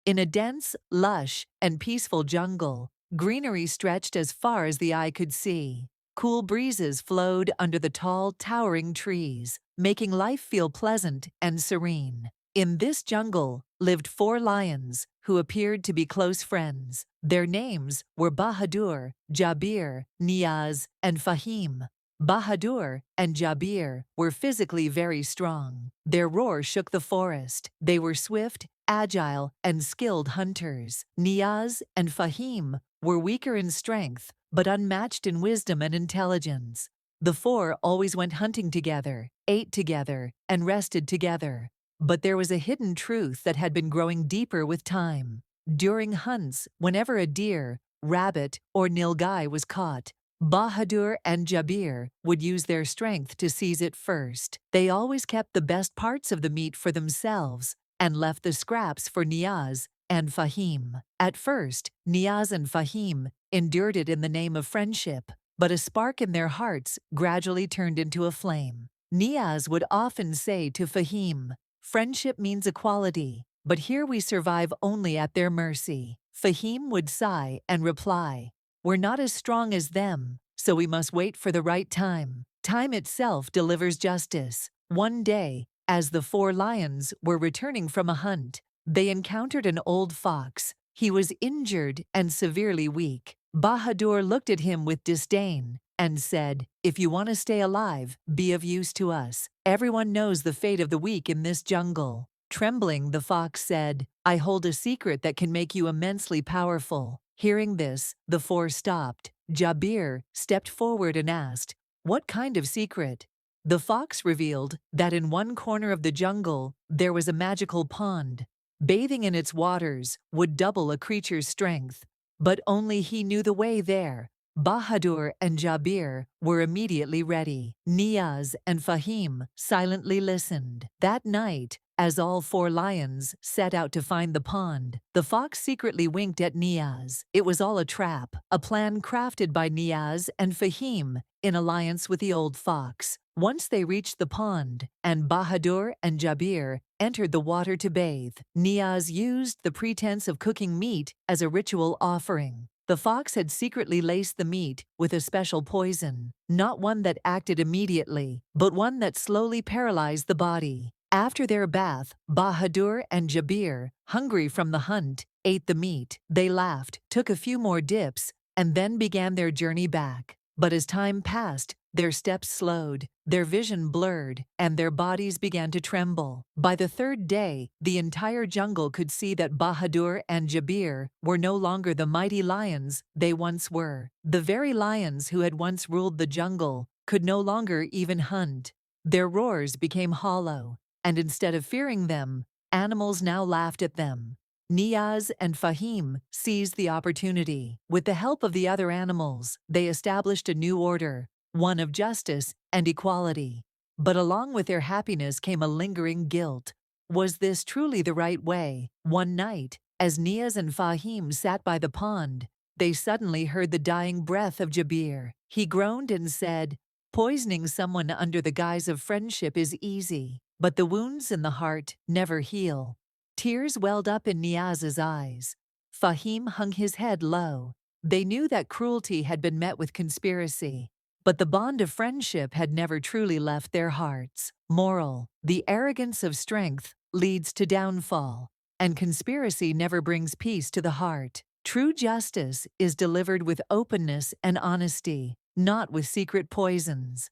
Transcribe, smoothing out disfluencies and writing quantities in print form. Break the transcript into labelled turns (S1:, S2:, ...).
S1: In a dense, lush, and peaceful jungle, greenery stretched as far as the eye could see. Cool breezes flowed under the tall, towering trees, making life feel pleasant and serene. In this jungle lived four lions who appeared to be close friends. Their names were Bahadur, Jabir, Niaz, and Fahim. Bahadur and Jabir were physically very strong. Their roar shook the forest. They were swift, agile, and skilled hunters. Niaz and Fahim were weaker in strength, but unmatched in wisdom and intelligence. The four always went hunting together, ate together, and rested together. But there was a hidden truth that had been growing deeper with time. During hunts, whenever a deer, rabbit, or nilgai was caught, Bahadur and Jabir would use their strength to seize it first. They always kept the best parts of the meat for themselves and left the scraps for Niaz and Fahim. At first, Niaz and Fahim endured it in the name of friendship, but a spark in their hearts gradually turned into a flame. Niaz would often say to Fahim, "Friendship means equality, but here we survive only at their mercy." Fahim would sigh and reply, "We're not as strong as them, so we must wait for the right time. Time itself delivers justice." One day, as the four lions were returning from a hunt, they encountered an old fox. He was injured and severely weak. Bahadur looked at him with disdain and said, "If you want to stay alive, be of use to us. Everyone knows the fate of the weak in this jungle." Trembling, the fox said, "I hold a secret that can make you immensely powerful." Hearing this, the four stopped. Jabir stepped forward and asked, "What kind of secret?" The fox revealed that in one corner of the jungle there was a magical pond. Bathing in its waters would double a creature's strength, but only he knew the way there. Bahadur and Jabir were immediately ready. Niaz and Fahim silently listened. That night, as all four lions set out to find the pond, the fox secretly winked at Niaz. It was all a trap, a plan crafted by Niaz and Fahim in alliance with the old fox. Once they reached the pond, and Bahadur and Jabir entered the water to bathe, Niaz used the pretense of cooking meat as a ritual offering. The fox had secretly laced the meat with a special poison, not one that acted immediately, but one that slowly paralyzed the body. After their bath, Bahadur and Jabir, hungry from the hunt, ate the meat. They laughed, took a few more dips, and then began their journey back. But as time passed, their steps slowed, their vision blurred, and their bodies began to tremble. By the third day, the entire jungle could see that Bahadur and Jabir were no longer the mighty lions they once were. The very lions who had once ruled the jungle could no longer even hunt. Their roars became hollow, and instead of fearing them, animals now laughed at them. Niaz and Fahim seized the opportunity. With the help of the other animals, they established a new order, one of justice and equality. But along with their happiness came a lingering guilt. Was this truly the right way? One night, as Niaz and Fahim sat by the pond, they suddenly heard the dying breath of Jabir. He groaned and said, "Poisoning someone under the guise of friendship is easy, but the wounds in the heart never heal." Tears welled up in Niaz's eyes. Fahim hung his head low. They knew that cruelty had been met with conspiracy, but the bond of friendship had never truly left their hearts. Moral: the arrogance of strength leads to downfall, and conspiracy never brings peace to the heart. True justice is delivered with openness and honesty, not with secret poisons.